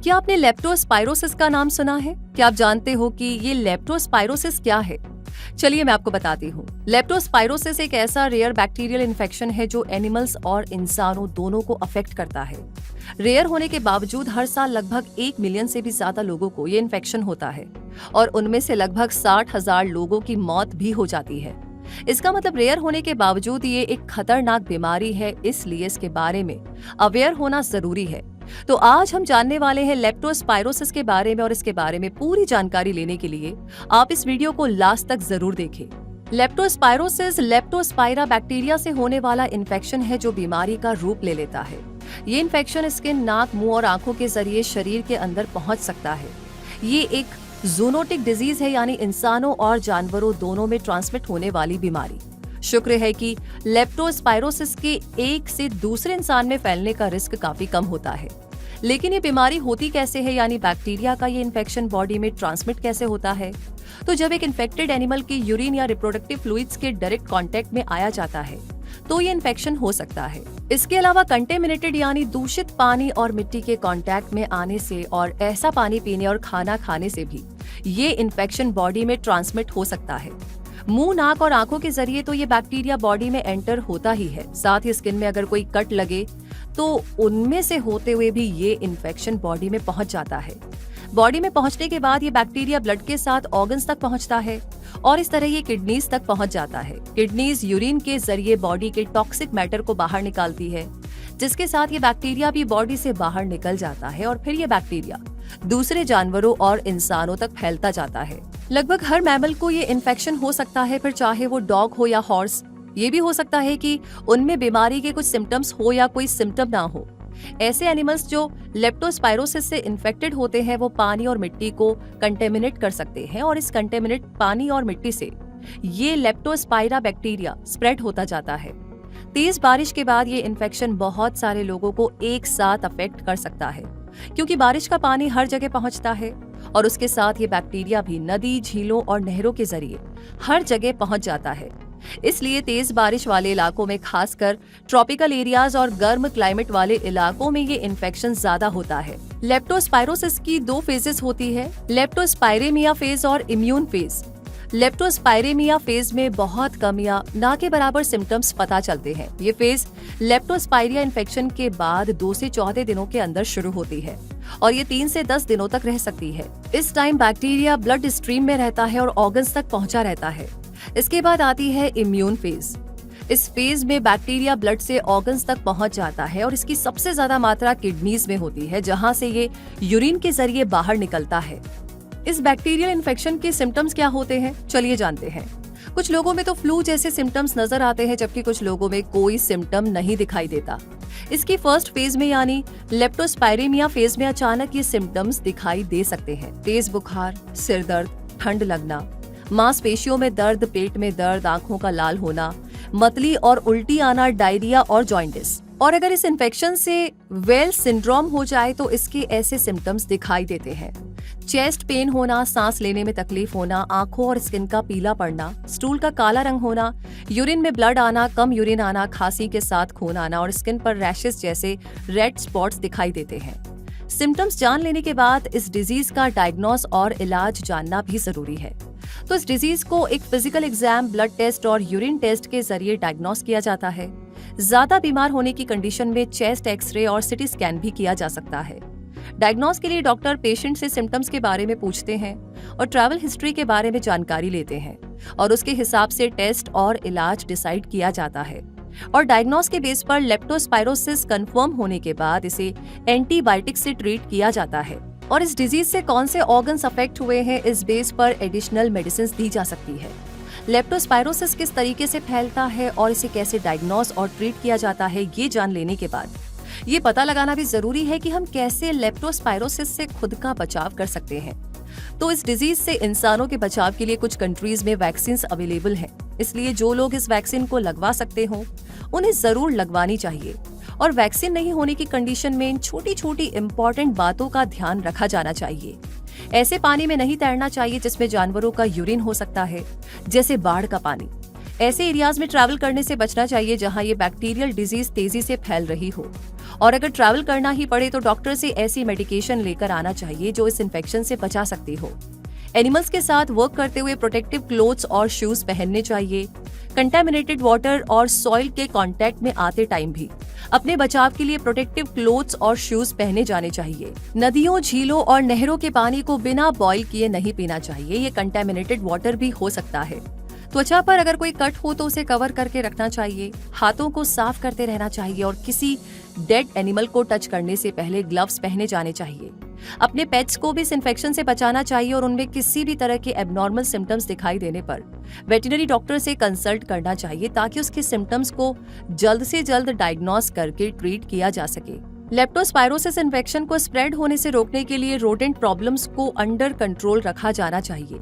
क्या आपने लेप्टोस्पाइरोसिस का नाम सुना है? क्या आप जानते हो कि ये लेप्टोस्पाइरोसिस क्या है? चलिए मैं आपको बताती हूँ। लेप्टोस्पाइरोसिस एक ऐसा रेयर बैक्टीरियल इन्फेक्शन है जो एनिमल्स और इंसानों दोनों को अफेक्ट करता है। रेयर होने के बावजूद हर साल लगभग 1 मिलियन से भी ज्यादा लोगों को ये इन्फेक्शन होता है और उनमें से लगभग 60,000 लोगों की मौत भी हो जाती है। इसका मतलब रेयर होने के बावजूद ये एक खतरनाक बीमारी है, इसलिए इसके बारे में अवेयर होना जरूरी है। तो आज हम जानने वाले हैं लेप्टोस्पाइरोसिस के बारे में और इसके बारे में पूरी जानकारी लेने के लिए आप इस वीडियो को लास्ट तक जरूर देखें। लेप्टोस्पाइरोसिस लेप्टोस्पाइरा बैक्टीरिया से होने वाला इन्फेक्शन है जो बीमारी का रूप ले लेता है। ये इन्फेक्शन स्किन, नाक, मुंह और आंखों के जरिए शरीर के अंदर पहुंच सकता है। ये एक जूनोटिक डिजीज है, यानी इंसानों और जानवरों दोनों में ट्रांसमिट होने वाली बीमारी। शुक्र है कि लेप्टोस्पाइरोसिस के एक से दूसरे इंसान में फैलने का रिस्क काफी कम होता है। लेकिन ये बीमारी होती कैसे है, यानी बैक्टीरिया का ये इन्फेक्शन बॉडी में ट्रांसमिट कैसे होता है? तो जब एक इन्फेक्टेड एनिमल की यूरिन या रिप्रोडक्टिव फ्लूइड्स के डायरेक्ट कांटेक्ट में आया जाता है तो ये इन्फेक्शन हो सकता है। इसके अलावा कंटेमिनेटेड यानी दूषित पानी और मिट्टी के कांटेक्ट में आने से और ऐसा पानी पीने और खाना खाने से भी ये इन्फेक्शन बॉडी में ट्रांसमिट हो सकता है। मुंह, नाक और आंखों के जरिए तो ये बैक्टीरिया बॉडी में एंटर होता ही है। साथ ही स्किन में अगर कोई कट लगे तो उनमें से होते हुए भी ये इन्फेक्शन बॉडी में पहुंच जाता है। बॉडी में पहुंचने के बाद ये बैक्टीरिया ब्लड के साथ ऑर्गन्स तक पहुंचता है और इस तरह ये किडनीज तक पहुंच जाता है। किडनीज यूरिन के जरिए बॉडी के टॉक्सिक मैटर को बाहर निकालती है, जिसके साथ ये बैक्टीरिया भी बॉडी से बाहर निकल जाता है और फिर ये बैक्टीरिया दूसरे जानवरों और इंसानों तक फैलता जाता है। लगभग हर मैमल को ये इन्फेक्शन हो सकता है, फिर चाहे वो डॉग हो या हॉर्स। ये भी हो सकता है कि उनमें बीमारी के कुछ सिम्टम्स हो या कोई सिम्टम ना हो। ऐसे एनिमल्स जो लेप्टोस्पाइरोसिस से इन्फेक्टेड होते हैं वो पानी और मिट्टी को कंटेमिनेट कर सकते हैं और इस कंटेमिनेट पानी और मिट्टी से ये लेप्टोस्पाइरा बैक्टीरिया स्प्रेड होता जाता है। तेज बारिश के बाद ये इन्फेक्शन बहुत सारे लोगों को एक साथ अफेक्ट कर सकता है, क्योंकि बारिश का पानी हर जगह पहुंचता है और उसके साथ ये बैक्टीरिया भी नदी, झीलों और नहरों के जरिए हर जगह पहुंच जाता है। इसलिए तेज बारिश वाले इलाकों में, खासकर ट्रॉपिकल एरियाज और गर्म क्लाइमेट वाले इलाकों में ये इन्फेक्शन ज्यादा होता है। लेप्टोस्पाइरोसिस की 2 फेजेस होती है, लेप्टोस्पाइरेमिया फेज और इम्यून फेज। लेप्टोस्पाइरेमिया फेज में बहुत कम या ना के बराबर सिम्टम्स पता चलते हैं। ये फेज लेप्टोस्पाइरिया इन्फेक्शन के बाद 2 से 14 दिनों के अंदर शुरू होती है और ये 3 से 10 दिनों तक रह सकती है। इस टाइम बैक्टीरिया ब्लड स्ट्रीम में रहता है और ऑर्गन्स तक पहुंचा रहता है। इसके बाद आती है इम्यून फेज। इस फेज में बैक्टीरिया ब्लड से ऑर्गन्स तक पहुंच जाता है और इसकी सबसे ज्यादा मात्रा किडनीज में होती है, जहां से ये यूरिन के जरिए बाहर निकलता है। इस बैक्टीरियल इन्फेक्शन के सिम्टम्स क्या होते हैं, चलिए जानते हैं। कुछ लोगों में तो फ्लू जैसे सिम्टम्स नजर आते हैं, जबकि कुछ लोगों में कोई सिम्टम नहीं दिखाई देता। इसकी फर्स्ट फेज में यानी लेप्टोस्पाइरेमिया फेज में अचानक ये सिम्टम्स दिखाई दे सकते हैं। तेज बुखार, सिर दर्द, ठंड लगना, मांसपेशियों में दर्द, पेट में दर्द, आंखों का लाल होना, मतली और उल्टी आना, डायरिया और जॉइंटिस। और अगर इस इन्फेक्शन से वेल्स सिंड्रोम हो जाए तो इसके ऐसे सिम्टम्स दिखाई देते हैं। चेस्ट पेन होना, सांस लेने में तकलीफ होना, आंखों और स्किन का पीला पड़ना, स्टूल का काला रंग होना, यूरिन में ब्लड आना, कम यूरिन आना, खांसी के साथ खून आना और स्किन पर रैशेस जैसे रेड स्पॉट्स दिखाई देते हैं। सिम्टम्स जान लेने के बाद इस डिजीज का डायग्नोस और इलाज जानना भी जरूरी है। तो इस डिजीज को एक फिजिकल एग्जाम, ब्लड टेस्ट और यूरिन टेस्ट के जरिए डायग्नोस किया जाता है। ज्यादा बीमार होने की कंडीशन में चेस्ट एक्सरे और सिटी स्कैन भी किया जा सकता है। डायग्नोस के लिए डॉक्टर पेशेंट से सिम्टम्स के बारे में पूछते हैं और ट्रैवल हिस्ट्री के बारे में जानकारी लेते हैं और उसके हिसाब से टेस्ट और इलाज डिसाइड किया जाता है। और डायग्नोस के बेस पर लेप्टोस्पाइरोसिस कंफर्म होने के बाद इसे एंटीबायोटिक से ट्रीट किया जाता है और इस डिजीज से कौन से ऑर्गन्स अफेक्ट हुए हैं इस बेस पर एडिशनल मेडिसिन दी जा सकती है। लेप्टोस्पाइरोसिस किस तरीके से फैलता है और इसे कैसे डायग्नोस और ट्रीट किया जाता है, ये जान लेने के बाद ये पता लगाना भी जरूरी है कि हम कैसे लेप्टोस्पाइरोसिस से खुद का बचाव कर सकते हैं। तो इस डिजीज से इंसानों के बचाव के लिए कुछ कंट्रीज में वैक्सीन अवेलेबल हैं, इसलिए जो लोग इस वैक्सीन को लगवा सकते हो उन्हें जरूर लगवानी चाहिए। और वैक्सीन नहीं होने की कंडीशन में इन छोटी छोटी इंपॉर्टेंट बातों का ध्यान रखा जाना चाहिए। ऐसे पानी में नहीं तैरना चाहिए जिसमें जानवरों का यूरिन हो सकता है, जैसे बाढ़ का पानी। ऐसे एरियाज में ट्रैवल करने से बचना चाहिए जहां ये बैक्टीरियल डिजीज तेजी से फैल रही हो। और अगर ट्रैवल करना ही पड़े तो डॉक्टर से ऐसी मेडिकेशन लेकर आना चाहिए जो इस इन्फेक्शन से बचा सकती हो। एनिमल्स के साथ वर्क करते हुए प्रोटेक्टिव क्लोथ्स और शूज पहनने चाहिए। कंटेमिनेटेड वाटर और सॉइल के कांटेक्ट में आते टाइम भी अपने बचाव के लिए प्रोटेक्टिव क्लोथ्स और शूज पहने जाने चाहिए। नदियों, झीलों और नहरों के पानी को बिना बॉईल किए नहीं पीना चाहिए, ये कंटेमिनेटेड वाटर भी हो सकता है। त्वचा पर अगर कोई कट हो तो उसे कवर करके रखना चाहिए। हाथों को साफ करते रहना चाहिए और किसी डेड एनिमल को टच करने से पहले ग्लव्स पहने जाने चाहिए। अपने पेट्स को भी इस इन्फेक्शन से बचाना चाहिए और उनमें किसी भी तरह के एबनॉर्मल सिम्टम्स दिखाई देने पर वेटरनरी डॉक्टर से कंसल्ट करना चाहिए ताकि उसके सिम्टम्स को जल्द से जल्द डायग्नोस करके ट्रीट किया जा सके। लेप्टोस्पायरोसिस इन्फेक्शन को स्प्रेड होने से रोकने के लिए रोडेंट प्रॉब्लम्स को अंडर कंट्रोल रखा जाना चाहिए,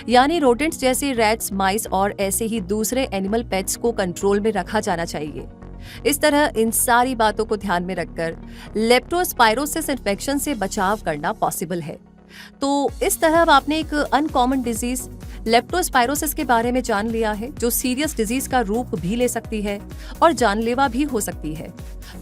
यानी रोडेंट्स जैसे रैट्स, माइस और ऐसे ही दूसरे एनिमल पेट्स को कंट्रोल में रखा जाना चाहिए। इस तरह इन सारी बातों को ध्यान में रखकर लेप्टोस्पायरोसिस इन्फेक्शन से बचाव करना पॉसिबल है। तो इस तरह अब आपने एक अनकॉमन डिजीज लेप्टोस्पायरोसिस के बारे में जान लिया है, जो सीरियस डिजीज का रूप भी ले सकती है और जानलेवा भी हो सकती है।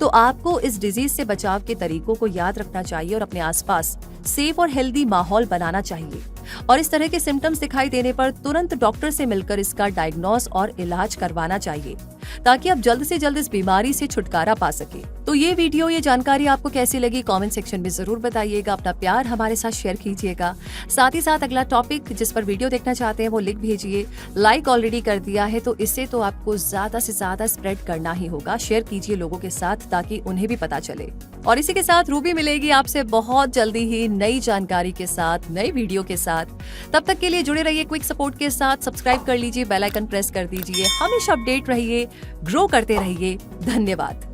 तो आपको इस डिजीज से बचाव के तरीकों को याद रखना चाहिए और अपने आसपास सेफ और हेल्दी माहौल बनाना चाहिए। और इस तरह के सिम्टम्स दिखाई देने पर तुरंत डॉक्टर से मिलकर इसका डायग्नोस और इलाज करवाना चाहिए ताकि आप जल्द से जल्द इस बीमारी से छुटकारा पा सके। तो ये वीडियो, ये जानकारी आपको कैसी लगी कमेंट सेक्शन में जरूर बताइएगा। अपना प्यार हमारे साथ शेयर कीजिएगा। साथ ही साथ अगला टॉपिक जिस पर वीडियो देखना चाहते हैं वो लिख भेजिए। लाइक ऑलरेडी कर दिया है तो इससे तो आपको ज्यादा से ज्यादा स्प्रेड करना ही होगा। शेयर कीजिए लोगों के साथ ताकि उन्हें भी पता चले। और इसी के साथ रूबी मिलेगी आपसे बहुत जल्दी ही नई जानकारी के साथ, नई वीडियो के साथ। तब तक के लिए जुड़े रहिए क्विक सपोर्ट के साथ। सब्सक्राइब कर लीजिए, बेल आइकन प्रेस कर दीजिए। हमेशा अपडेट रहिए, ग्रो करते रहिए। धन्यवाद।